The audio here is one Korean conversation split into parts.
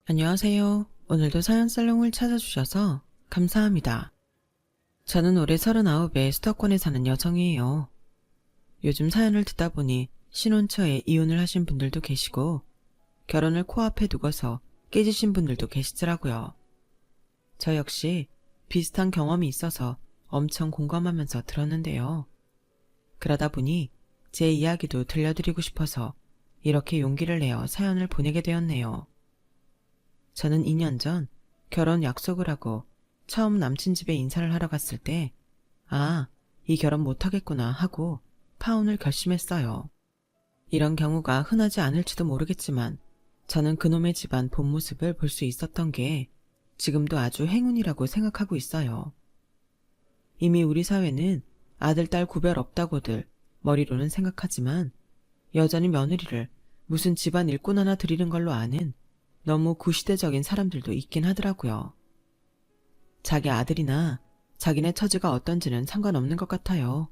안녕하세요. 오늘도 사연살롱을 찾아주셔서 감사합니다. 저는 올해 39에 수도권에 사는 여성이에요. 요즘 사연을 듣다 보니 신혼 초에 이혼을 하신 분들도 계시고 결혼을 코앞에 두고서 깨지신 분들도 계시더라고요. 저 역시 비슷한 경험이 있어서 엄청 공감하면서 들었는데요. 그러다 보니 제 이야기도 들려드리고 싶어서 이렇게 용기를 내어 사연을 보내게 되었네요. 저는 2년 전 결혼 약속을 하고 처음 남친 집에 인사를 하러 갔을 때, 이 결혼 못하겠구나 하고 파혼을 결심했어요. 이런 경우가 흔하지 않을지도 모르겠지만 저는 그놈의 집안 본 모습을 볼 수 있었던 게 지금도 아주 행운이라고 생각하고 있어요. 이미 우리 사회는 아들, 딸 구별 없다고들 머리로는 생각하지만 여전히 며느리를 무슨 집안 일꾼 하나 들이는 걸로 아는 너무 구시대적인 사람들도 있긴 하더라고요. 자기 아들이나 자기네 처지가 어떤지는 상관없는 것 같아요.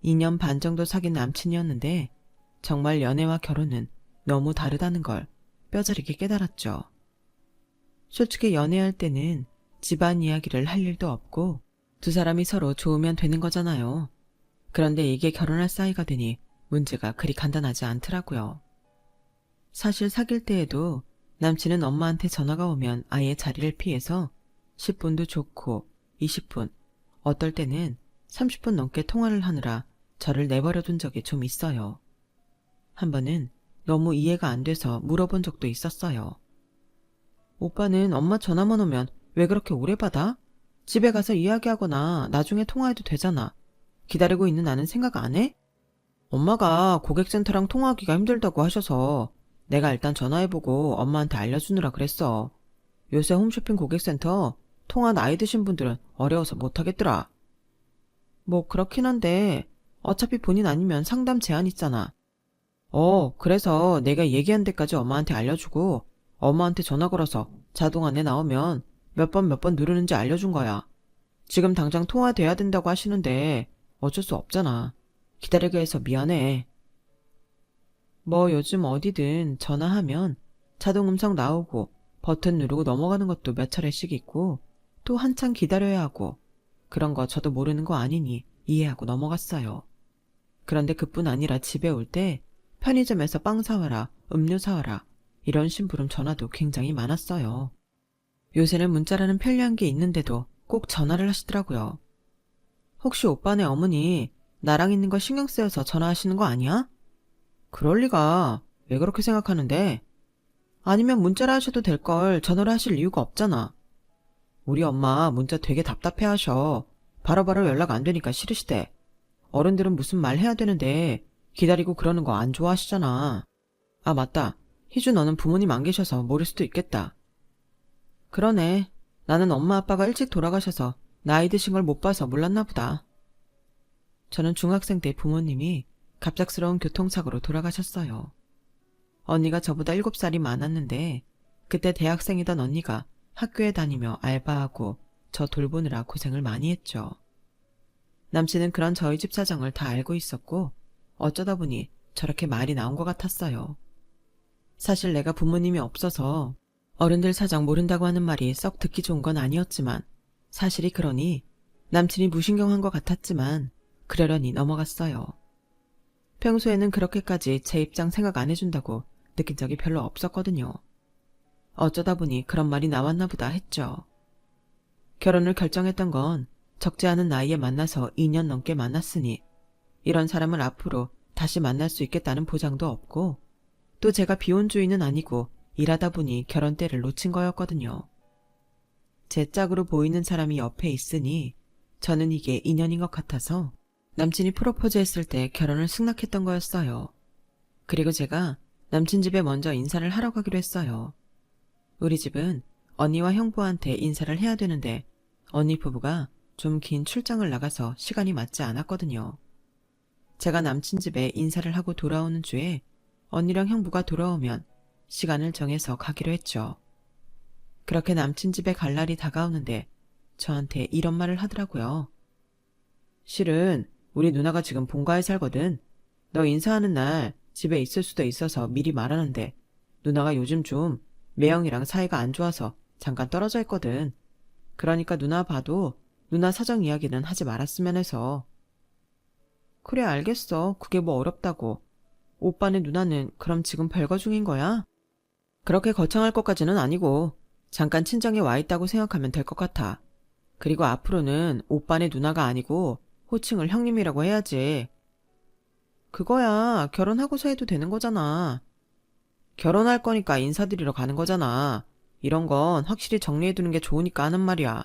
2년 반 정도 사귄 남친이었는데 정말 연애와 결혼은 너무 다르다는 걸 뼈저리게 깨달았죠. 솔직히 연애할 때는 집안 이야기를 할 일도 없고 두 사람이 서로 좋으면 되는 거잖아요. 그런데 이게 결혼할 사이가 되니 문제가 그리 간단하지 않더라고요. 사실 사귈 때에도 남친은 엄마한테 전화가 오면 아예 자리를 피해서 10분도 좋고 20분, 어떨 때는 30분 넘게 통화를 하느라 저를 내버려둔 적이 좀 있어요. 한 번은 너무 이해가 안 돼서 물어본 적도 있었어요. 오빠는 엄마 전화만 오면 왜 그렇게 오래 받아? 집에 가서 이야기하거나 나중에 통화해도 되잖아. 기다리고 있는 나는 생각 안 해? 엄마가 고객센터랑 통화하기가 힘들다고 하셔서 내가 일단 전화해보고 엄마한테 알려주느라 그랬어. 요새 홈쇼핑 고객센터 통화 나이 드신 분들은 어려워서 못하겠더라. 뭐 그렇긴 한데 어차피 본인 아니면 상담 제한 있잖아. 그래서 내가 얘기한 데까지 엄마한테 알려주고 엄마한테 전화 걸어서 자동 안내 나오면 몇 번 누르는지 알려준 거야. 지금 당장 통화돼야 된다고 하시는데 어쩔 수 없잖아. 기다리게 해서 미안해. 뭐 요즘 어디든 전화하면 자동 음성 나오고 버튼 누르고 넘어가는 것도 몇 차례씩 있고 또 한참 기다려야 하고 그런 거 저도 모르는 거 아니니 이해하고 넘어갔어요. 그런데 그뿐 아니라 집에 올 때 편의점에서 빵 사와라, 음료 사와라 이런 심부름 전화도 굉장히 많았어요. 요새는 문자라는 편리한 게 있는데도 꼭 전화를 하시더라고요. 혹시 오빠네 어머니 나랑 있는 거 신경 쓰여서 전화하시는 거 아니야? 그럴 리가. 왜 그렇게 생각하는데? 아니면 문자를 하셔도 될 걸 전화를 하실 이유가 없잖아. 우리 엄마 문자 되게 답답해 하셔. 바로바로 연락 안 되니까 싫으시대. 어른들은 무슨 말 해야 되는데 기다리고 그러는 거 안 좋아하시잖아. 아, 맞다. 희주 너는 부모님 안 계셔서 모를 수도 있겠다. 그러네. 나는 엄마 아빠가 일찍 돌아가셔서 나이 드신 걸 못 봐서 몰랐나 보다. 저는 중학생 때 부모님이 갑작스러운 교통사고로 돌아가셨어요. 언니가 저보다 7살이 많았는데 그때 대학생이던 언니가 학교에 다니며 알바하고 저 돌보느라 고생을 많이 했죠. 남친은 그런 저희 집 사정을 다 알고 있었고 어쩌다 보니 저렇게 말이 나온 것 같았어요. 사실 내가 부모님이 없어서 어른들 사정 모른다고 하는 말이 썩 듣기 좋은 건 아니었지만 사실이 그러니 남친이 무신경한 것 같았지만 그러려니 넘어갔어요. 평소에는 그렇게까지 제 입장 생각 안 해준다고 느낀 적이 별로 없었거든요. 어쩌다 보니 그런 말이 나왔나 보다 했죠. 결혼을 결정했던 건 적지 않은 나이에 만나서 2년 넘게 만났으니 이런 사람을 앞으로 다시 만날 수 있겠다는 보장도 없고 또 제가 비혼주의는 아니고 일하다 보니 결혼 때를 놓친 거였거든요. 제 짝으로 보이는 사람이 옆에 있으니 저는 이게 인연인 것 같아서 남친이 프로포즈 했을 때 결혼을 승낙했던 거였어요. 그리고 제가 남친 집에 먼저 인사를 하러 가기로 했어요. 우리 집은 언니와 형부한테 인사를 해야 되는데 언니 부부가 좀 긴 출장을 나가서 시간이 맞지 않았거든요. 제가 남친 집에 인사를 하고 돌아오는 주에 언니랑 형부가 돌아오면 시간을 정해서 가기로 했죠. 그렇게 남친 집에 갈 날이 다가오는데 저한테 이런 말을 하더라고요. 실은 우리 누나가 지금 본가에 살거든. 너 인사하는 날 집에 있을 수도 있어서 미리 말하는데 누나가 요즘 좀 매형이랑 사이가 안 좋아서 잠깐 떨어져 있거든. 그러니까 누나 봐도 누나 사정 이야기는 하지 말았으면 해서. 그래, 알겠어. 그게 뭐 어렵다고. 오빠네 누나는 그럼 지금 별거 중인 거야? 그렇게 거창할 것까지는 아니고 잠깐 친정에 와 있다고 생각하면 될 것 같아. 그리고 앞으로는 오빠네 누나가 아니고 호칭을 형님이라고 해야지. 그거야 결혼하고서 해도 되는 거잖아. 결혼할 거니까 인사드리러 가는 거잖아. 이런 건 확실히 정리해두는 게 좋으니까 하는 말이야.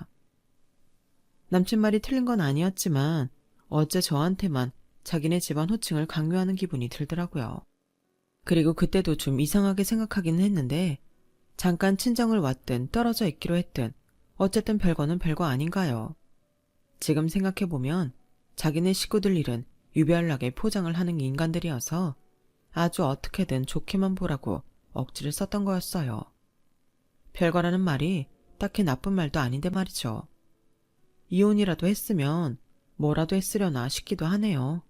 남친 말이 틀린 건 아니었지만 어째 저한테만 자기네 집안 호칭을 강요하는 기분이 들더라고요. 그리고 그때도 좀 이상하게 생각하기는 했는데 잠깐 친정을 왔든 떨어져 있기로 했든 어쨌든 별거는 별거 아닌가요. 지금 생각해보면 자기네 식구들 일은 유별나게 포장을 하는 인간들이어서 아주 어떻게든 좋게만 보라고 억지를 썼던 거였어요. 별거라는 말이 딱히 나쁜 말도 아닌데 말이죠. 이혼이라도 했으면 뭐라도 했으려나 싶기도 하네요.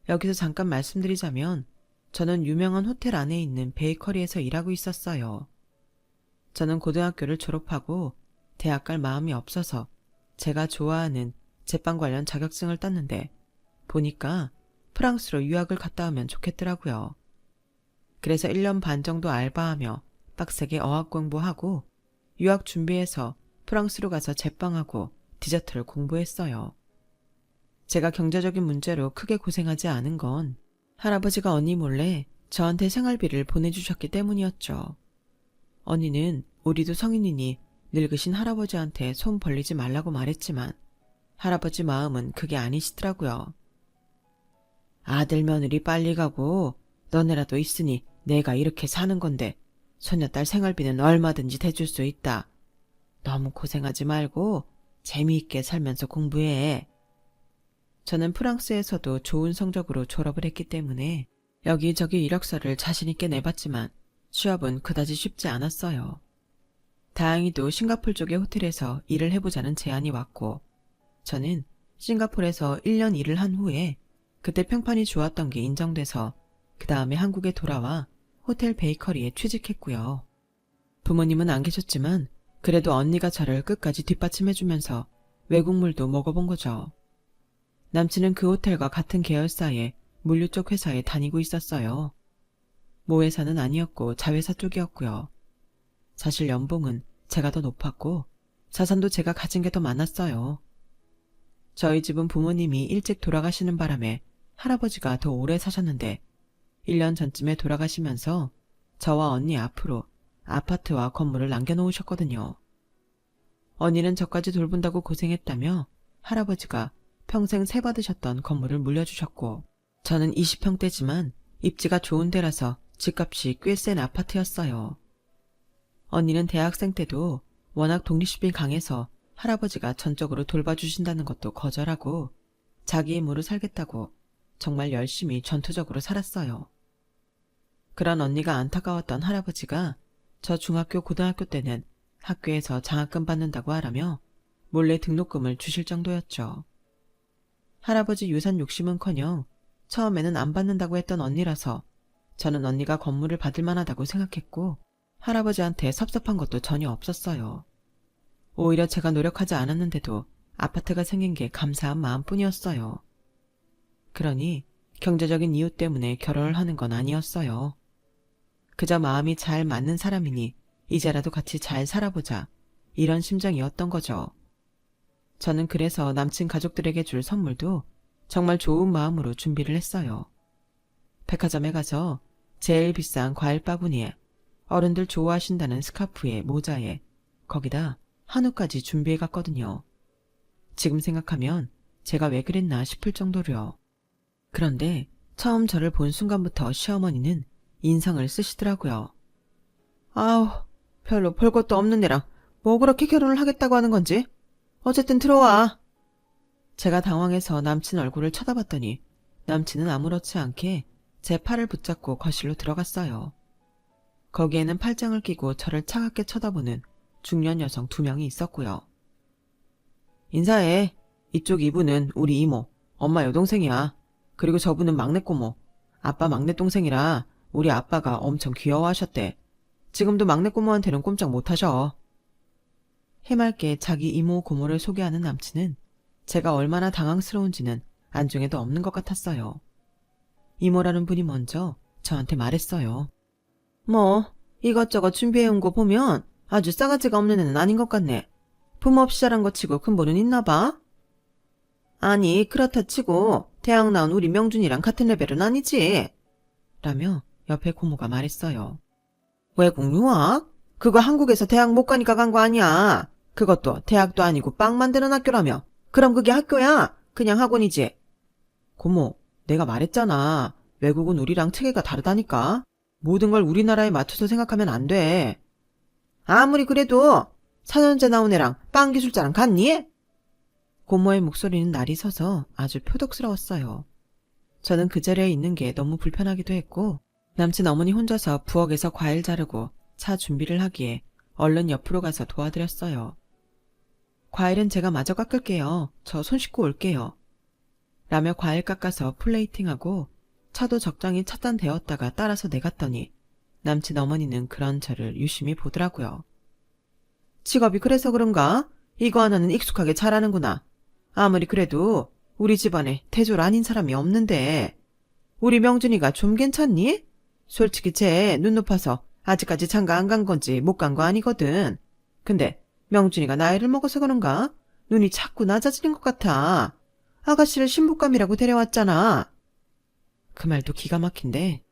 여기서 잠깐 말씀드리자면 저는 유명한 호텔 안에 있는 베이커리에서 일하고 있었어요. 저는 고등학교를 졸업하고 대학 갈 마음이 없어서 제가 좋아하는 제빵 관련 자격증을 땄는데 보니까 프랑스로 유학을 갔다 오면 좋겠더라고요. 그래서 1년 반 정도 알바하며 빡세게 어학 공부하고 유학 준비해서 프랑스로 가서 제빵하고 디저트를 공부했어요. 제가 경제적인 문제로 크게 고생하지 않은 건 할아버지가 언니 몰래 저한테 생활비를 보내주셨기 때문이었죠. 언니는 우리도 성인이니 늙으신 할아버지한테 손 벌리지 말라고 말했지만 할아버지 마음은 그게 아니시더라고요. 아들 며느리 빨리 가고 너네라도 있으니 내가 이렇게 사는 건데 소녀딸 생활비는 얼마든지 대줄 수 있다. 너무 고생하지 말고 재미있게 살면서 공부해. 저는 프랑스에서도 좋은 성적으로 졸업을 했기 때문에 여기저기 이력서를 자신있게 내봤지만 취업은 그다지 쉽지 않았어요. 다행히도 싱가포르 쪽의 호텔에서 일을 해보자는 제안이 왔고 저는 싱가포르에서 1년 일을 한 후에 그때 평판이 좋았던 게 인정돼서 그 다음에 한국에 돌아와 호텔 베이커리에 취직했고요. 부모님은 안 계셨지만 그래도 언니가 저를 끝까지 뒷받침해주면서 외국물도 먹어본 거죠. 남친은 그 호텔과 같은 계열사의 물류 쪽 회사에 다니고 있었어요. 모회사는 아니었고 자회사 쪽이었고요. 사실 연봉은 제가 더 높았고 자산도 제가 가진 게 더 많았어요. 저희 집은 부모님이 일찍 돌아가시는 바람에 할아버지가 더 오래 사셨는데 1년 전쯤에 돌아가시면서 저와 언니 앞으로 아파트와 건물을 남겨놓으셨거든요. 언니는 저까지 돌본다고 고생했다며 할아버지가 평생 세 받으셨던 건물을 물려주셨고 저는 20평대지만 입지가 좋은 데라서 집값이 꽤 센 아파트였어요. 언니는 대학생 때도 워낙 독립심이 강해서 할아버지가 전적으로 돌봐주신다는 것도 거절하고 자기 힘으로 살겠다고 정말 열심히 전투적으로 살았어요. 그런 언니가 안타까웠던 할아버지가 저 중학교 고등학교 때는 학교에서 장학금 받는다고 하라며 몰래 등록금을 주실 정도였죠. 할아버지 유산 욕심은커녕 처음에는 안 받는다고 했던 언니라서 저는 언니가 건물을 받을 만하다고 생각했고 할아버지한테 섭섭한 것도 전혀 없었어요. 오히려 제가 노력하지 않았는데도 아파트가 생긴 게 감사한 마음뿐이었어요. 그러니 경제적인 이유 때문에 결혼을 하는 건 아니었어요. 그저 마음이 잘 맞는 사람이니 이제라도 같이 잘 살아보자 이런 심정이었던 거죠. 저는 그래서 남친 가족들에게 줄 선물도 정말 좋은 마음으로 준비를 했어요. 백화점에 가서 제일 비싼 과일 바구니에 어른들 좋아하신다는 스카프에 모자에 거기다 한우까지 준비해 갔거든요. 지금 생각하면 제가 왜 그랬나 싶을 정도로요. 그런데 처음 저를 본 순간부터 시어머니는 인상을 쓰시더라고요. 아우, 별로 볼 것도 없는 애랑 뭐 그렇게 결혼을 하겠다고 하는 건지. 어쨌든 들어와. 제가 당황해서 남친 얼굴을 쳐다봤더니 남친은 아무렇지 않게 제 팔을 붙잡고 거실로 들어갔어요. 거기에는 팔짱을 끼고 저를 차갑게 쳐다보는 중년 여성 2명이 있었고요. 인사해. 이쪽 이분은 우리 이모, 엄마 여동생이야. 그리고 저분은 막내 꼬모, 아빠 막내 동생이라 우리 아빠가 엄청 귀여워하셨대. 지금도 막내 고모한테는 꼼짝 못하셔. 해맑게 자기 이모 고모를 소개하는 남친은 제가 얼마나 당황스러운지는 안중에도 없는 것 같았어요. 이모라는 분이 먼저 저한테 말했어요. 뭐 이것저것 준비해온 거 보면 아주 싸가지가 없는 애는 아닌 것 같네. 부모 없이 자란 거 치고 근본은 있나 봐? 아니 그렇다 치고 대학 나온 우리 명준이랑 같은 레벨은 아니지. 라며 옆에 고모가 말했어요. 외국 유학? 그거 한국에서 대학 못 가니까 간 거 아니야. 그것도 대학도 아니고 빵 만드는 학교라며. 그럼 그게 학교야? 그냥 학원이지. 고모, 내가 말했잖아. 외국은 우리랑 체계가 다르다니까. 모든 걸 우리나라에 맞춰서 생각하면 안 돼. 아무리 그래도 4년제 나온 애랑 빵 기술자랑 같니? 고모의 목소리는 날이 서서 아주 표독스러웠어요. 저는 그 자리에 있는 게 너무 불편하기도 했고 남친 어머니 혼자서 부엌에서 과일 자르고 차 준비를 하기에 얼른 옆으로 가서 도와드렸어요. 과일은 제가 마저 깎을게요. 저 손 씻고 올게요. 라며 과일 깎아서 플레이팅하고 차도 적당히 찻잔 데웠다가 따라서 내갔더니 남친 어머니는 그런 저를 유심히 보더라고요. 직업이 그래서 그런가? 이거 하나는 익숙하게 잘하는구나. 아무리 그래도 우리 집안에 태졸 아닌 사람이 없는데 우리 명준이가 좀 괜찮니? 솔직히 쟤 눈 높아서 아직까지 장가 안 간 건지 못 간 거 아니거든. 근데 명준이가 나이를 먹어서 그런가? 눈이 자꾸 낮아지는 것 같아. 아가씨를 신부감이라고 데려왔잖아. 그 말도 기가 막힌데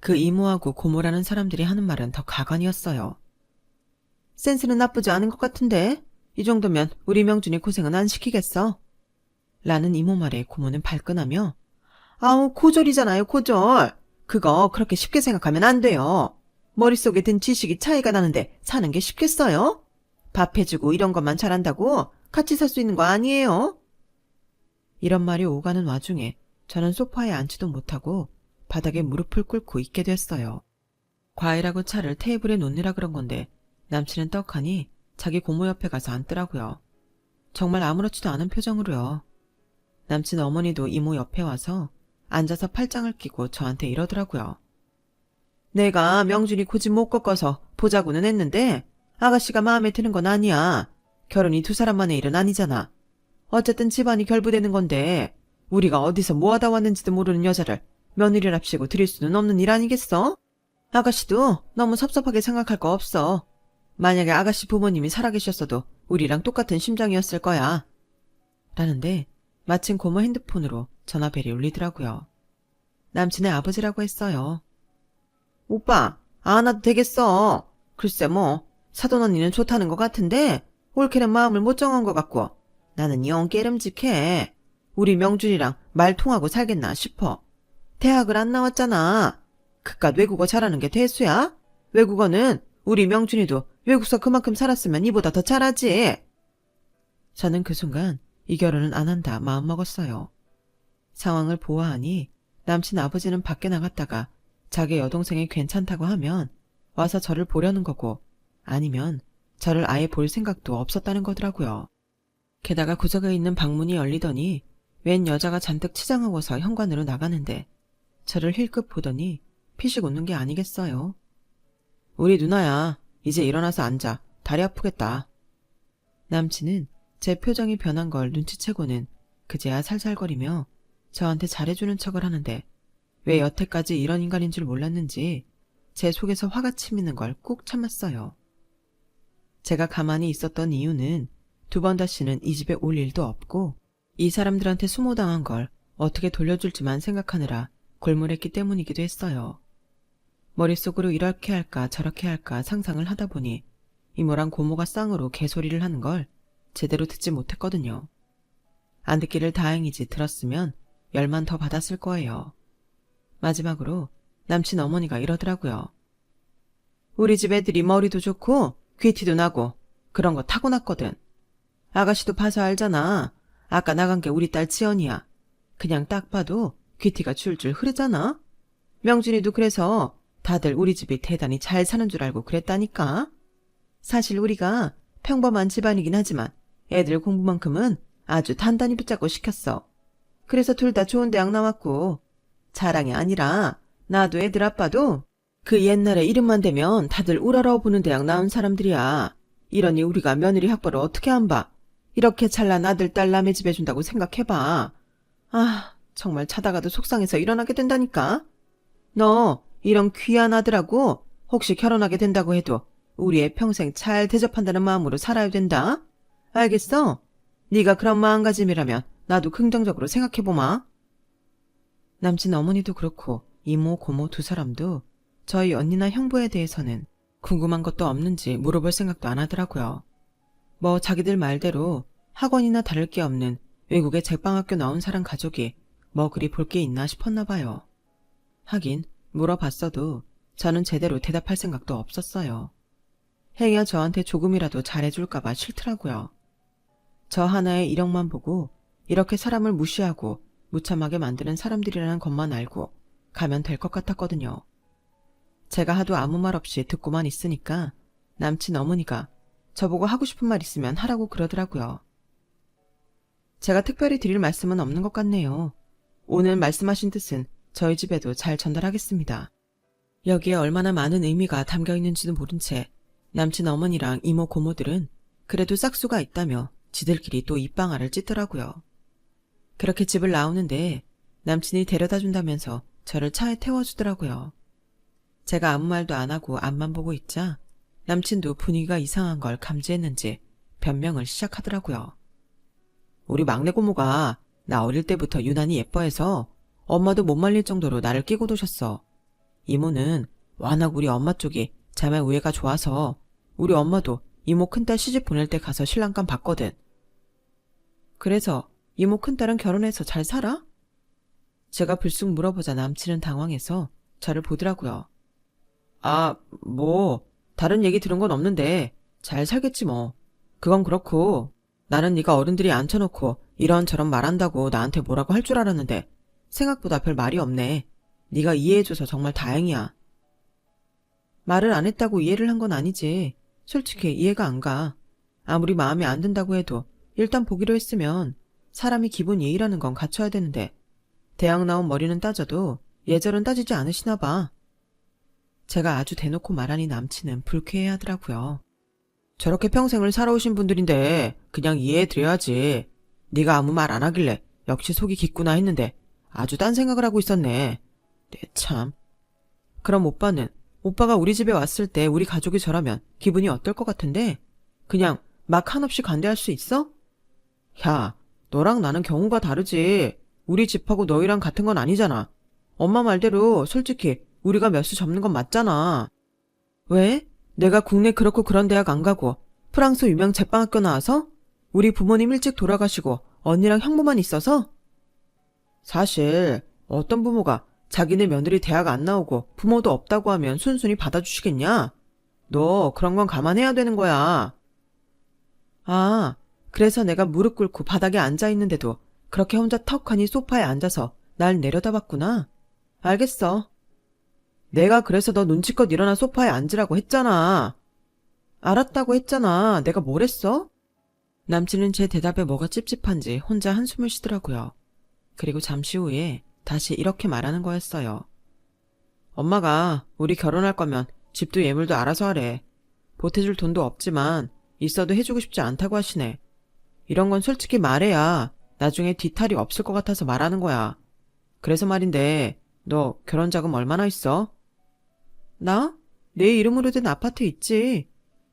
그 이모하고 고모라는 사람들이 하는 말은 더 가관이었어요. 센스는 나쁘지 않은 것 같은데 이 정도면 우리 명준이 고생은 안 시키겠어. 라는 이모 말에 고모는 발끈하며 아우 고졸이잖아요 고졸. 그거 그렇게 쉽게 생각하면 안 돼요. 머릿속에 든 지식이 차이가 나는데 사는 게 쉽겠어요? 밥 해주고 이런 것만 잘한다고 같이 살 수 있는 거 아니에요? 이런 말이 오가는 와중에 저는 소파에 앉지도 못하고 바닥에 무릎을 꿇고 있게 됐어요. 과일하고 차를 테이블에 놓느라 그런 건데 남친은 떡하니 자기 고모 옆에 가서 앉더라고요. 정말 아무렇지도 않은 표정으로요. 남친 어머니도 이모 옆에 와서 앉아서 팔짱을 끼고 저한테 이러더라고요. 내가 명준이 고집 못 꺾어서 보자고는 했는데 아가씨가 마음에 드는 건 아니야. 결혼이 두 사람만의 일은 아니잖아. 어쨌든 집안이 결부되는 건데 우리가 어디서 뭐하다 왔는지도 모르는 여자를 며느리랍시고 드릴 수는 없는 일 아니겠어? 아가씨도 너무 섭섭하게 생각할 거 없어. 만약에 아가씨 부모님이 살아계셨어도 우리랑 똑같은 심정이었을 거야. 라는데 마침 고모 핸드폰으로 전화벨이 울리더라고요. 남친의 아버지라고 했어요. 오빠, 안 와도 되겠어. 글쎄 뭐 사돈 언니는 좋다는 것 같은데 올케는 마음을 못 정한 것 같고 나는 영 깨름직해. 우리 명준이랑 말 통하고 살겠나 싶어. 대학을 안 나왔잖아. 그깟 외국어 잘하는 게 대수야? 외국어는 우리 명준이도 외국서 그만큼 살았으면 이보다 더 잘하지. 저는 그 순간 이 결혼은 안 한다 마음먹었어요. 상황을 보아하니 남친 아버지는 밖에 나갔다가 자기 여동생이 괜찮다고 하면 와서 저를 보려는 거고 아니면 저를 아예 볼 생각도 없었다는 거더라고요. 게다가 구석에 있는 방문이 열리더니 웬 여자가 잔뜩 치장하고서 현관으로 나가는데 저를 힐끗 보더니 피식 웃는 게 아니겠어요. 우리 누나야. 이제 일어나서 앉아. 다리 아프겠다. 남친은 제 표정이 변한 걸 눈치채고는 그제야 살살거리며 저한테 잘해주는 척을 하는데 왜 여태까지 이런 인간인 줄 몰랐는지 제 속에서 화가 치미는 걸 꾹 참았어요. 제가 가만히 있었던 이유는 두 번 다시는 이 집에 올 일도 없고 이 사람들한테 수모당한 걸 어떻게 돌려줄지만 생각하느라 골몰했기 때문이기도 했어요. 머릿속으로 이렇게 할까 저렇게 할까 상상을 하다 보니 이모랑 고모가 쌍으로 개소리를 하는 걸 제대로 듣지 못했거든요. 안 듣기를 다행이지 들었으면 열만 더 받았을 거예요. 마지막으로 남친 어머니가 이러더라고요. 우리 집 애들이 머리도 좋고 귀티도 나고 그런 거 타고났거든. 아가씨도 봐서 알잖아. 아까 나간 게 우리 딸 지연이야. 그냥 딱 봐도 귀티가 줄줄 흐르잖아. 명준이도 그래서 다들 우리 집이 대단히 잘 사는 줄 알고 그랬다니까. 사실 우리가 평범한 집안이긴 하지만 애들 공부만큼은 아주 단단히 붙잡고 시켰어. 그래서 둘 다 좋은 대학 나왔고 자랑이 아니라 나도 애들 아빠도 그 옛날에 이름만 대면 다들 우러러보는 대학 나온 사람들이야. 이러니 우리가 며느리 학벌을 어떻게 안 봐. 이렇게 잘난 아들 딸 남의 집 해준다고 생각해봐. 아, 정말 자다가도 속상해서 일어나게 된다니까. 너 이런 귀한 아들하고 혹시 결혼하게 된다고 해도 우리 애 평생 잘 대접한다는 마음으로 살아야 된다. 알겠어? 네가 그런 마음가짐이라면 나도 긍정적으로 생각해보마. 남친 어머니도 그렇고 이모 고모 두 사람도 저희 언니나 형부에 대해서는 궁금한 것도 없는지 물어볼 생각도 안 하더라고요. 뭐 자기들 말대로 학원이나 다를 게 없는 외국의 제빵학교 나온 사람 가족이 뭐 그리 볼 게 있나 싶었나 봐요. 하긴 물어봤어도 저는 제대로 대답할 생각도 없었어요. 행여 저한테 조금이라도 잘해줄까봐 싫더라고요. 저 하나의 이력만 보고 이렇게 사람을 무시하고 무참하게 만드는 사람들이라는 것만 알고 가면 될 것 같았거든요. 제가 하도 아무 말 없이 듣고만 있으니까 남친 어머니가 저보고 하고 싶은 말 있으면 하라고 그러더라고요. 제가 특별히 드릴 말씀은 없는 것 같네요. 오늘 말씀하신 뜻은 저희 집에도 잘 전달하겠습니다. 여기에 얼마나 많은 의미가 담겨 있는지도 모른 채 남친 어머니랑 이모 고모들은 그래도 싹수가 있다며 지들끼리 또 입방아를 찢더라고요. 그렇게 집을 나오는데 남친이 데려다 준다면서 저를 차에 태워주더라고요. 제가 아무 말도 안 하고 앞만 보고 있자 남친도 분위기가 이상한 걸 감지했는지 변명을 시작하더라고요. 우리 막내 고모가 나 어릴 때부터 유난히 예뻐해서 엄마도 못 말릴 정도로 나를 끼고 도셨어. 이모는 워낙 우리 엄마 쪽이 자매 우애가 좋아서 우리 엄마도 이모 큰딸 시집 보낼 때 가서 신랑감 봤거든. 그래서 이모 큰딸은 결혼해서 잘 살아? 제가 불쑥 물어보자 남친은 당황해서 저를 보더라고요. 아, 뭐 다른 얘기 들은 건 없는데 잘 살겠지 뭐. 그건 그렇고 나는 네가 어른들이 앉혀놓고 이런저런 말한다고 나한테 뭐라고 할 줄 알았는데 생각보다 별 말이 없네. 네가 이해해줘서 정말 다행이야. 말을 안 했다고 이해를 한 건 아니지. 솔직히 이해가 안 가. 아무리 마음에 안 든다고 해도 일단 보기로 했으면 사람이 기본 예의라는 건 갖춰야 되는데 대학 나온 머리는 따져도 예절은 따지지 않으시나 봐. 제가 아주 대놓고 말하니 남친은 불쾌해하더라고요. 저렇게 평생을 살아오신 분들인데 그냥 이해해드려야지. 네가 아무 말 안 하길래 역시 속이 깊구나 했는데 아주 딴 생각을 하고 있었네. 네, 참. 그럼 오빠는 오빠가 우리 집에 왔을 때 우리 가족이 저라면 기분이 어떨 것 같은데 그냥 막 한없이 관대할 수 있어? 야, 너랑 나는 경우가 다르지. 우리 집하고 너희랑 같은 건 아니잖아. 엄마 말대로 솔직히 우리가 몇 수 접는 건 맞잖아. 왜? 내가 국내 그렇고 그런 대학 안 가고 프랑스 유명 제빵학교 나와서? 우리 부모님 일찍 돌아가시고 언니랑 형부만 있어서? 사실 어떤 부모가 자기네 며느리 대학 안 나오고 부모도 없다고 하면 순순히 받아주시겠냐? 너 그런 건 감안해야 되는 거야. 아, 그래서 내가 무릎 꿇고 바닥에 앉아있는데도 그렇게 혼자 턱하니 소파에 앉아서 날 내려다봤구나. 알겠어. 내가 그래서 너 눈치껏 일어나 소파에 앉으라고 했잖아. 알았다고 했잖아. 내가 뭘 했어? 남친은 제 대답에 뭐가 찝찝한지 혼자 한숨을 쉬더라고요. 그리고 잠시 후에 다시 이렇게 말하는 거였어요. 엄마가 우리 결혼할 거면 집도 예물도 알아서 하래. 보태줄 돈도 없지만 있어도 해주고 싶지 않다고 하시네. 이런 건 솔직히 말해야 나중에 뒤탈이 없을 것 같아서 말하는 거야. 그래서 말인데 너 결혼 자금 얼마나 있어? 나? 내 이름으로 된 아파트 있지.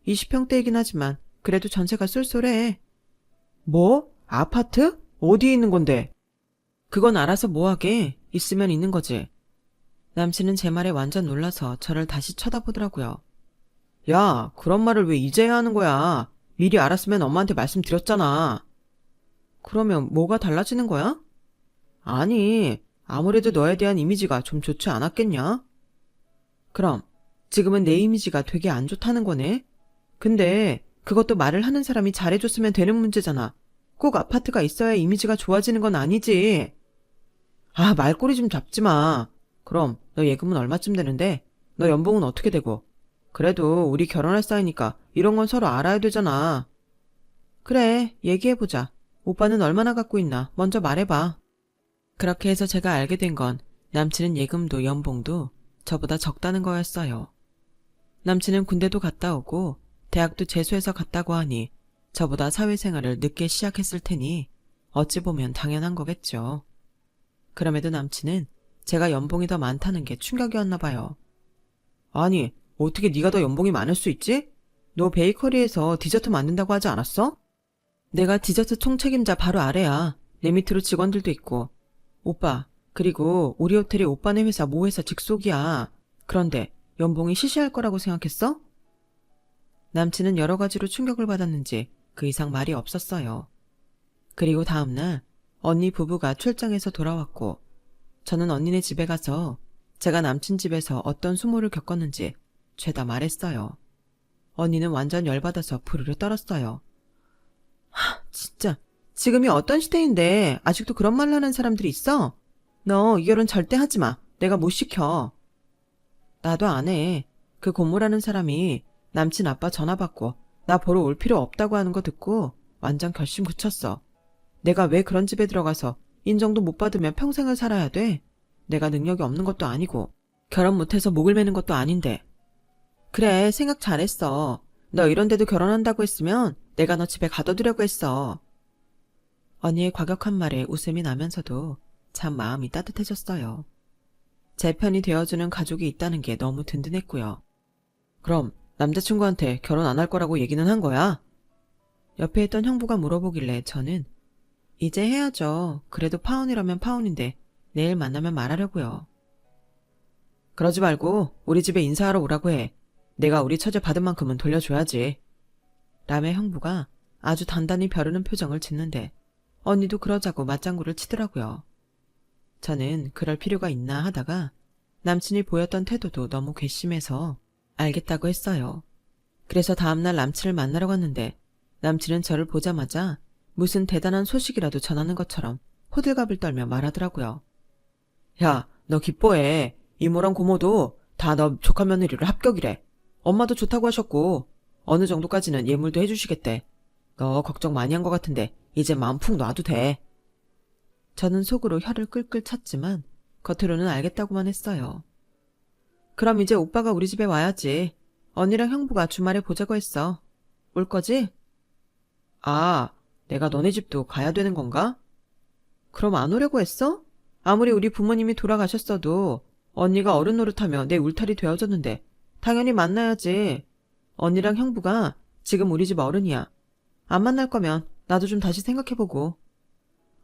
20평대이긴 하지만 그래도 전세가 쏠쏠해. 뭐? 아파트? 어디에 있는 건데? 그건 알아서 뭐하게. 있으면 있는 거지. 남친은 제 말에 완전 놀라서 저를 다시 쳐다보더라고요. 야, 그런 말을 왜 이제야 하는 거야? 미리 알았으면 엄마한테 말씀드렸잖아. 그러면 뭐가 달라지는 거야? 아니, 아무래도 너에 대한 이미지가 좀 좋지 않았겠냐? 그럼 지금은 내 이미지가 되게 안 좋다는 거네? 근데 그것도 말을 하는 사람이 잘해줬으면 되는 문제잖아. 꼭 아파트가 있어야 이미지가 좋아지는 건 아니지. 아, 말꼬리 좀 잡지 마. 그럼 너 예금은 얼마쯤 되는데? 너 연봉은 어떻게 되고? 그래도 우리 결혼할 사이니까 이런 건 서로 알아야 되잖아. 그래, 얘기해보자. 오빠는 얼마나 갖고 있나? 먼저 말해봐. 그렇게 해서 제가 알게 된 건 남친은 예금도 연봉도 저보다 적다는 거였어요. 남친은 군대도 갔다 오고 대학도 재수해서 갔다고 하니 저보다 사회생활을 늦게 시작했을 테니 어찌 보면 당연한 거겠죠. 그럼에도 남친은 제가 연봉이 더 많다는 게 충격이었나 봐요. 아니, 어떻게 네가 더 연봉이 많을 수 있지? 너 베이커리에서 디저트 만든다고 하지 않았어? 내가 디저트 총책임자 바로 아래야. 내 밑으로 직원들도 있고. 오빠, 그리고 우리 호텔이 오빠네 회사 모회사 직속이야. 그런데 연봉이 시시할 거라고 생각했어? 남친은 여러 가지로 충격을 받았는지 그 이상 말이 없었어요. 그리고 다음날 언니 부부가 출장에서 돌아왔고 저는 언니네 집에 가서 제가 남친 집에서 어떤 수모를 겪었는지 죄다 말했어요. 언니는 완전 열받아서 부르르 떨었어요. 진짜 지금이 어떤 시대인데 아직도 그런 말을 하는 사람들이 있어? 너 이 결혼 절대 하지 마. 내가 못 시켜. 나도 안 해. 그 고모라는 사람이 남친 아빠 전화 받고 나 보러 올 필요 없다고 하는 거 듣고 완전 결심 굳혔어. 내가 왜 그런 집에 들어가서 인정도 못 받으면 평생을 살아야 돼? 내가 능력이 없는 것도 아니고 결혼 못해서 목을 매는 것도 아닌데. 그래, 생각 잘했어. 너 이런 데도 결혼한다고 했으면 내가 너 집에 가둬두려고 했어. 언니의 과격한 말에 웃음이 나면서도 참 마음이 따뜻해졌어요. 제 편이 되어주는 가족이 있다는 게 너무 든든했고요. 그럼 남자친구한테 결혼 안 할 거라고 얘기는 한 거야? 옆에 있던 형부가 물어보길래 저는 이제 해야죠. 그래도 파혼이라면 파혼인데 내일 만나면 말하려고요. 그러지 말고 우리 집에 인사하러 오라고 해. 내가 우리 처제 받은 만큼은 돌려줘야지. 라며 형부가 아주 단단히 벼르는 표정을 짓는데 언니도 그러자고 맞장구를 치더라고요. 저는 그럴 필요가 있나 하다가 남친이 보였던 태도도 너무 괘씸해서 알겠다고 했어요. 그래서 다음날 남친을 만나러 갔는데 남친은 저를 보자마자 무슨 대단한 소식이라도 전하는 것처럼 호들갑을 떨며 말하더라고요. 야, 너 기뻐해. 이모랑 고모도 다 너 조카 며느리를 합격이래. 엄마도 좋다고 하셨고 어느 정도까지는 예물도 해주시겠대. 너 걱정 많이 한 것 같은데 이제 마음 푹 놔도 돼. 저는 속으로 혀를 끌끌 찼지만 겉으로는 알겠다고만 했어요. 그럼 이제 오빠가 우리 집에 와야지. 언니랑 형부가 주말에 보자고 했어. 올 거지? 아, 내가 너네 집도 가야 되는 건가? 그럼 안 오려고 했어? 아무리 우리 부모님이 돌아가셨어도 언니가 어른 노릇하며 내 울타리 되어줬는데 당연히 만나야지. 언니랑 형부가 지금 우리 집 어른이야. 안 만날 거면 나도 좀 다시 생각해보고.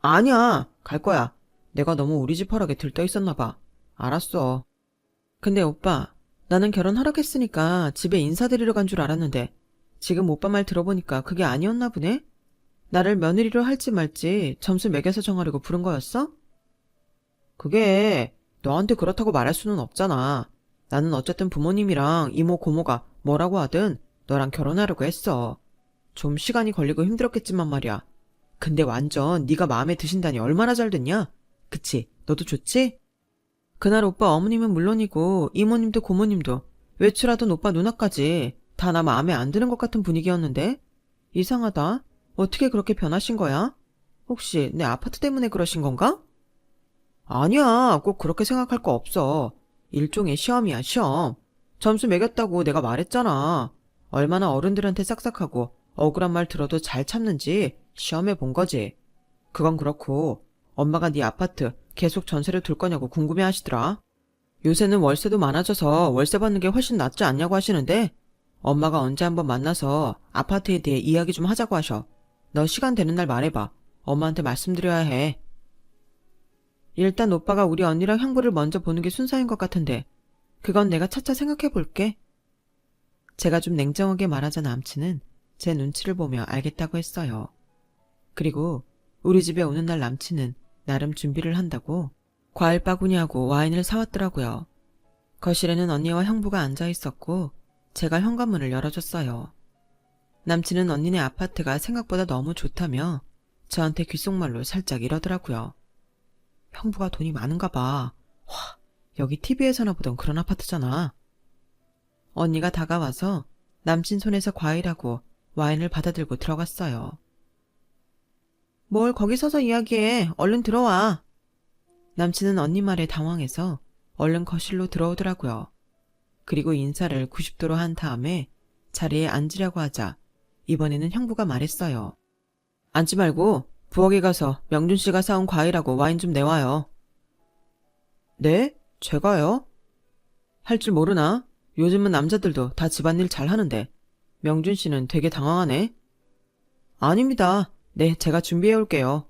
아니야, 갈 거야. 내가 너무 우리 집 허락에 들떠 있었나 봐. 알았어. 근데 오빠, 나는 결혼 허락했으니까 집에 인사드리러 간 줄 알았는데 지금 오빠 말 들어보니까 그게 아니었나 보네? 나를 며느리로 할지 말지 점수 매겨서 정하려고 부른 거였어? 그게 너한테 그렇다고 말할 수는 없잖아. 나는 어쨌든 부모님이랑 이모 고모가 뭐라고 하든 너랑 결혼하려고 했어. 좀 시간이 걸리고 힘들었겠지만 말이야. 근데 완전 네가 마음에 드신다니 얼마나 잘 됐냐? 그치? 너도 좋지? 그날 오빠 어머님은 물론이고 이모님도 고모님도 외출하던 오빠 누나까지 다 나 마음에 안 드는 것 같은 분위기였는데? 이상하다. 어떻게 그렇게 변하신 거야? 혹시 내 아파트 때문에 그러신 건가? 아니야, 꼭 그렇게 생각할 거 없어. 일종의 시험이야, 시험. 점수 매겼다고 내가 말했잖아. 얼마나 어른들한테 싹싹하고 억울한 말 들어도 잘 참는지 시험해 본 거지. 그건 그렇고 엄마가 네 아파트 계속 전세를 둘 거냐고 궁금해 하시더라. 요새는 월세도 많아져서 월세 받는 게 훨씬 낫지 않냐고 하시는데 엄마가 언제 한번 만나서 아파트에 대해 이야기 좀 하자고 하셔. 너 시간 되는 날 말해봐. 엄마한테 말씀드려야 해. 일단 오빠가 우리 언니랑 형부를 먼저 보는 게 순서인 것 같은데 그건 내가 차차 생각해 볼게. 제가 좀 냉정하게 말하자 남친은 제 눈치를 보며 알겠다고 했어요. 그리고 우리 집에 오는 날 남친은 나름 준비를 한다고 과일 바구니하고 와인을 사왔더라고요. 거실에는 언니와 형부가 앉아 있었고 제가 현관문을 열어줬어요. 남친은 언니네 아파트가 생각보다 너무 좋다며 저한테 귓속말로 살짝 이러더라고요. 형부가 돈이 많은가 봐. 와, 여기 TV에서나 보던 그런 아파트잖아. 언니가 다가와서 남친 손에서 과일하고 와인을 받아들고 들어갔어요. 뭘 거기 서서 이야기해. 얼른 들어와. 남친은 언니 말에 당황해서 얼른 거실로 들어오더라고요. 그리고 인사를 90도로 한 다음에 자리에 앉으려고 하자 이번에는 형부가 말했어요. 앉지 말고 부엌에 가서 명준 씨가 사온 과일하고 와인 좀 내와요. 네? 제가요? 할 줄 모르나? 요즘은 남자들도 다 집안일 잘 하는데 명준 씨는 되게 당황하네. 아닙니다. 네, 제가 준비해 올게요.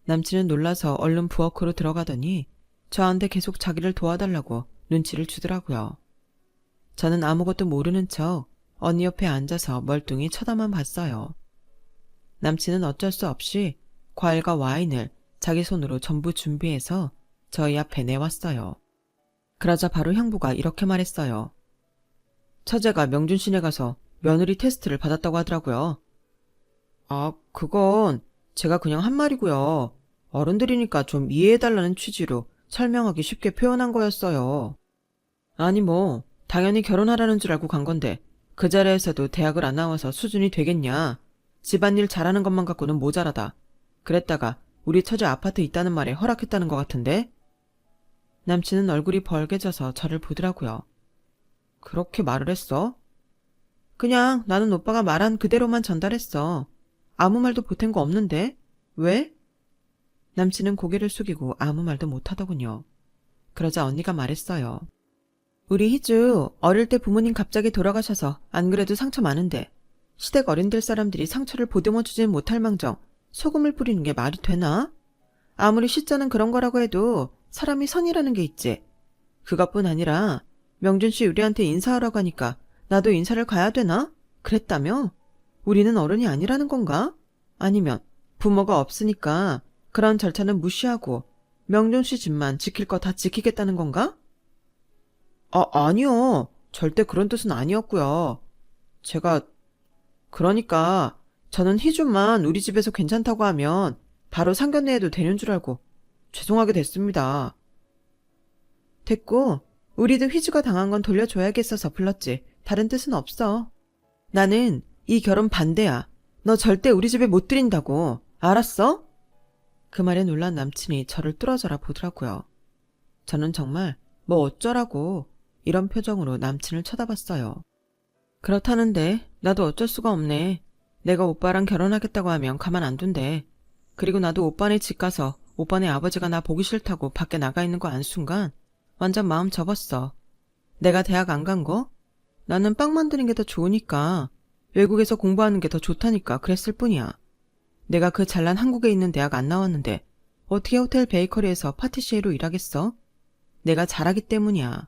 남친은 놀라서 얼른 부엌으로 들어가더니 저한테 계속 자기를 도와달라고 눈치를 주더라고요. 저는 아무것도 모르는 척 언니 옆에 앉아서 멀뚱히 쳐다만 봤어요. 남친은 어쩔 수 없이 과일과 와인을 자기 손으로 전부 준비해서 저희 앞에 내왔어요. 그러자 바로 형부가 이렇게 말했어요. 처제가 명준 씨네 가서 며느리 테스트를 받았다고 하더라고요. 아, 그건 제가 그냥 한 말이고요. 어른들이니까 좀 이해해달라는 취지로 설명하기 쉽게 표현한 거였어요. 아니 뭐 당연히 결혼하라는 줄 알고 간 건데 그 자리에서도 대학을 안 나와서 수준이 되겠냐. 집안일 잘하는 것만 갖고는 모자라다. 그랬다가 우리 처제 아파트 있다는 말에 허락했다는 것 같은데? 남친은 얼굴이 벌개져서 저를 보더라고요. 그렇게 말을 했어? 그냥 나는 오빠가 말한 그대로만 전달했어. 아무 말도 보탠 거 없는데? 왜? 남친은 고개를 숙이고 아무 말도 못하더군요. 그러자 언니가 말했어요. 우리 희주 어릴 때 부모님 갑자기 돌아가셔서 안 그래도 상처 많은데 시댁 어른들 사람들이 상처를 보듬어주진 못할 망정 소금을 뿌리는 게 말이 되나? 아무리 시자는 그런 거라고 해도 사람이 선이라는 게 있지. 그것뿐 아니라 명준 씨 우리한테 인사하라고 하니까 나도 인사를 가야 되나? 그랬다며? 우리는 어른이 아니라는 건가? 아니면 부모가 없으니까 그런 절차는 무시하고 명준 씨 집만 지킬 거 다 지키겠다는 건가? 아니요. 절대 그런 뜻은 아니었고요. 그러니까 저는 희준만 우리 집에서 괜찮다고 하면 바로 상견례해도 되는 줄 알고 죄송하게 됐습니다. 됐고 우리도 희주가 당한 건 돌려줘야겠어서 불렀지. 다른 뜻은 없어. 나는 이 결혼 반대야. 너 절대 우리 집에 못 들인다고. 알았어? 그 말에 놀란 남친이 저를 뚫어져라 보더라고요. 저는 정말 뭐 어쩌라고 이런 표정으로 남친을 쳐다봤어요. 그렇다는데 나도 어쩔 수가 없네. 내가 오빠랑 결혼하겠다고 하면 가만 안 둔대. 그리고 나도 오빠네 집 가서 오빠네 아버지가 나 보기 싫다고 밖에 나가 있는 거 안 순간 완전 마음 접었어. 내가 대학 안 간 거? 나는 빵 만드는 게 더 좋으니까 외국에서 공부하는 게 더 좋다니까 그랬을 뿐이야. 내가 그 잘난 한국에 있는 대학 안 나왔는데 어떻게 호텔 베이커리에서 파티시에로 일하겠어? 내가 잘하기 때문이야.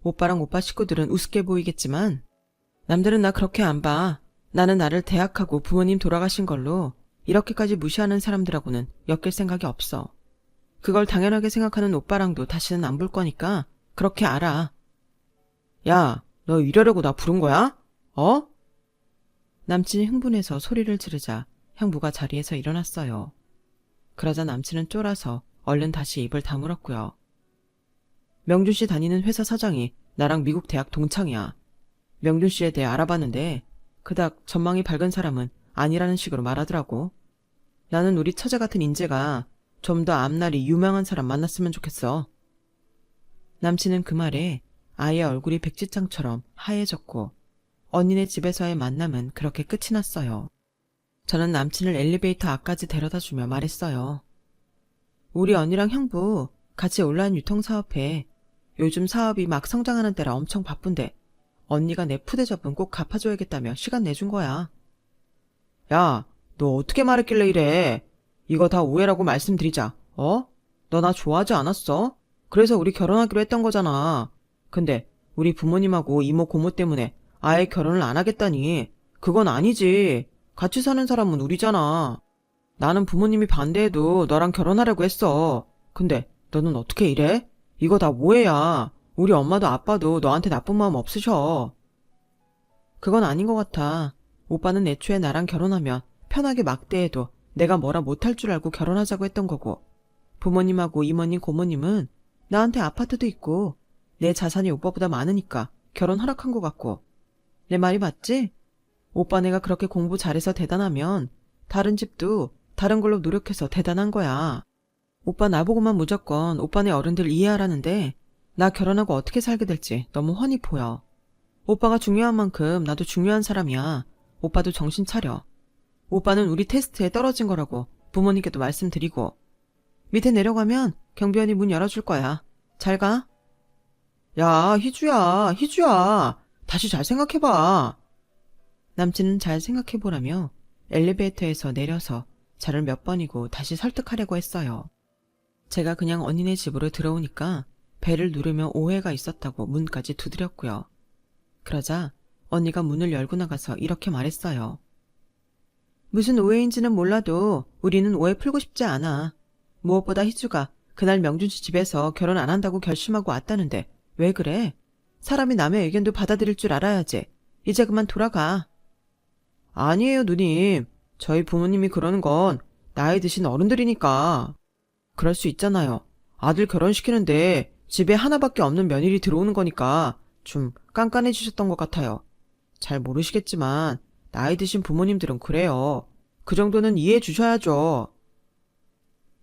오빠랑 오빠 식구들은 우습게 보이겠지만 남들은 나 그렇게 안 봐. 나는 나를 대학하고 부모님 돌아가신 걸로 이렇게까지 무시하는 사람들하고는 엮일 생각이 없어. 그걸 당연하게 생각하는 오빠랑도 다시는 안 볼 거니까 그렇게 알아. 야, 너 이러려고 나 부른 거야? 어? 남친이 흥분해서 소리를 지르자 형부가 자리에서 일어났어요. 그러자 남친은 쫄아서 얼른 다시 입을 다물었고요. 명준 씨 다니는 회사 사장이 나랑 미국 대학 동창이야. 명준 씨에 대해 알아봤는데 그닥 전망이 밝은 사람은 아니라는 식으로 말하더라고. 나는 우리 처제 같은 인재가 좀 더 앞날이 유명한 사람 만났으면 좋겠어. 남친은 그 말에 아예 얼굴이 백지장처럼 하얘졌고 언니네 집에서의 만남은 그렇게 끝이 났어요. 저는 남친을 엘리베이터 앞까지 데려다주며 말했어요. 우리 언니랑 형부 같이 온라인 유통사업해. 요즘 사업이 막 성장하는 때라 엄청 바쁜데 언니가 내 푸대접은 꼭 갚아줘야겠다며 시간 내준 거야. 야, 너 어떻게 말했길래 이래? 이거 다 오해라고 말씀드리자. 너 나 좋아하지 않았어? 그래서 우리 결혼하기로 했던 거잖아. 근데 우리 부모님하고 이모 고모 때문에 아예 결혼을 안 하겠다니. 그건 아니지. 같이 사는 사람은 우리잖아. 나는 부모님이 반대해도 너랑 결혼하려고 했어. 근데 너는 어떻게 이래? 이거 다 오해야. 우리 엄마도 아빠도 너한테 나쁜 마음 없으셔. 그건 아닌 것 같아. 오빠는 애초에 나랑 결혼하면 편하게 막대해도 내가 뭐라 못할 줄 알고 결혼하자고 했던 거고 부모님하고 이모님 고모님은 나한테 아파트도 있고 내 자산이 오빠보다 많으니까 결혼 허락한 것 같고 내 말이 맞지? 오빠 내가 그렇게 공부 잘해서 대단하면 다른 집도 다른 걸로 노력해서 대단한 거야. 오빠 나보고만 무조건 오빠네 어른들 이해하라는데 나 결혼하고 어떻게 살게 될지 너무 훤히 보여. 오빠가 중요한 만큼 나도 중요한 사람이야. 오빠도 정신 차려. 오빠는 우리 테스트에 떨어진 거라고 부모님께도 말씀드리고. 밑에 내려가면 경비원이 문 열어줄 거야. 잘 가. 야, 희주야. 다시 잘 생각해봐. 남친은 잘 생각해보라며 엘리베이터에서 내려서 저를 몇 번이고 다시 설득하려고 했어요. 제가 그냥 언니네 집으로 들어오니까 벨을 누르며 오해가 있었다고 문까지 두드렸고요. 그러자 언니가 문을 열고 나가서 이렇게 말했어요. 무슨 오해인지는 몰라도 우리는 오해 풀고 싶지 않아. 무엇보다 희주가 그날 명준 씨 집에서 결혼 안 한다고 결심하고 왔다는데 왜 그래? 사람이 남의 의견도 받아들일 줄 알아야지. 이제 그만 돌아가. 아니에요, 누님. 저희 부모님이 그러는 건 나이 드신 어른들이니까. 그럴 수 있잖아요. 아들 결혼시키는데 집에 하나밖에 없는 며느리 들어오는 거니까 좀 깐깐해지셨던 것 같아요. 잘 모르시겠지만 나이 드신 부모님들은 그래요. 그 정도는 이해해 주셔야죠.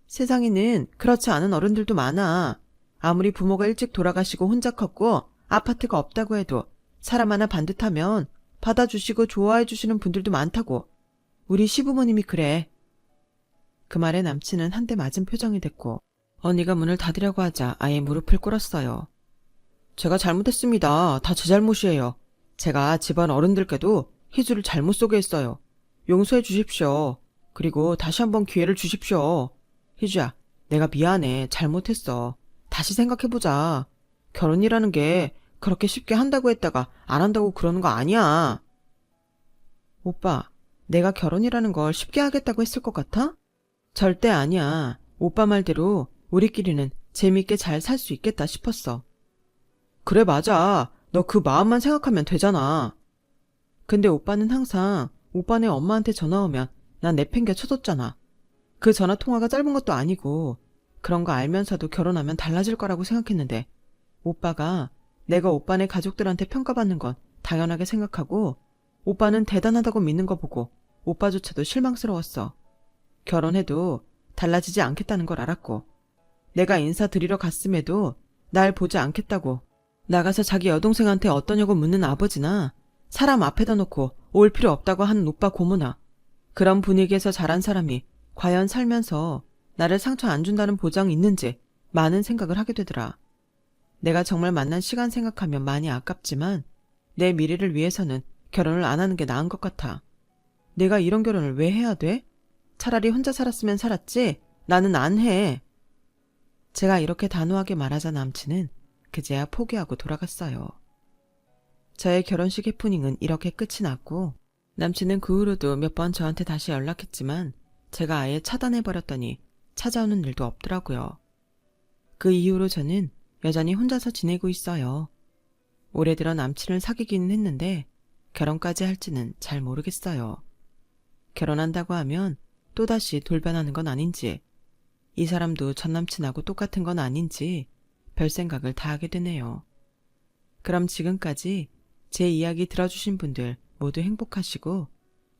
세상에는 그렇지 않은 어른들도 많아. 아무리 부모가 일찍 돌아가시고 혼자 컸고 아파트가 없다고 해도 사람 하나 반듯하면 받아주시고 좋아해 주시는 분들도 많다고. 우리 시부모님이 그래. 그 말에 남친은 한 대 맞은 표정이 됐고 언니가 문을 닫으려고 하자 아예 무릎을 꿇었어요. 제가 잘못했습니다. 다 제 잘못이에요. 제가 집안 어른들께도 희주를 잘못 소개했어요. 용서해 주십시오. 그리고 다시 한번 기회를 주십시오. 희주야, 내가 미안해. 잘못했어. 다시 생각해보자. 결혼이라는 게 그렇게 쉽게 한다고 했다가 안 한다고 그러는 거 아니야. 오빠, 내가 결혼이라는 걸 쉽게 하겠다고 했을 것 같아? 절대 아니야. 오빠 말대로 우리끼리는 재밌게 잘 살 수 있겠다 싶었어. 그래, 맞아. 너 그 마음만 생각하면 되잖아. 근데 오빠는 항상 오빠네 엄마한테 전화 오면 난 내팽개 쳐줬잖아. 그 전화 통화가 짧은 것도 아니고 그런 거 알면서도 결혼하면 달라질 거라고 생각했는데 오빠가 내가 오빠네 가족들한테 평가받는 건 당연하게 생각하고 오빠는 대단하다고 믿는 거 보고 오빠조차도 실망스러웠어. 결혼해도 달라지지 않겠다는 걸 알았고 내가 인사드리러 갔음에도 날 보지 않겠다고 나가서 자기 여동생한테 어떠냐고 묻는 아버지나 사람 앞에다 놓고 올 필요 없다고 하는 오빠 고모나 그런 분위기에서 자란 사람이 과연 살면서 나를 상처 안 준다는 보장이 있는지 많은 생각을 하게 되더라. 내가 정말 만난 시간 생각하면 많이 아깝지만 내 미래를 위해서는 결혼을 안 하는 게 나은 것 같아. 내가 이런 결혼을 왜 해야 돼? 차라리 혼자 살았으면 살았지 나는 안 해. 제가 이렇게 단호하게 말하자 남친은 그제야 포기하고 돌아갔어요. 저의 결혼식 해프닝은 이렇게 끝이 났고 남친은 그 후로도 몇 번 저한테 다시 연락했지만 제가 아예 차단해버렸더니 찾아오는 일도 없더라고요. 그 이후로 저는 여전히 혼자서 지내고 있어요. 올해 들어 남친을 사귀기는 했는데 결혼까지 할지는 잘 모르겠어요. 결혼한다고 하면 또다시 돌변하는 건 아닌지 이 사람도 전 남친하고 똑같은 건 아닌지 별 생각을 다 하게 되네요. 그럼 지금까지 제 이야기 들어주신 분들 모두 행복하시고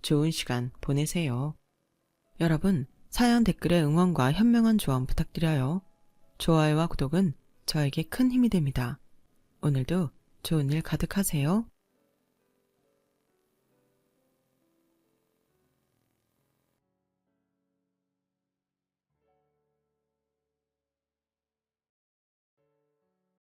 좋은 시간 보내세요. 여러분, 사연 댓글에 응원과 현명한 조언 부탁드려요. 좋아요와 구독은 저에게 큰 힘이 됩니다. 오늘도 좋은 일 가득하세요.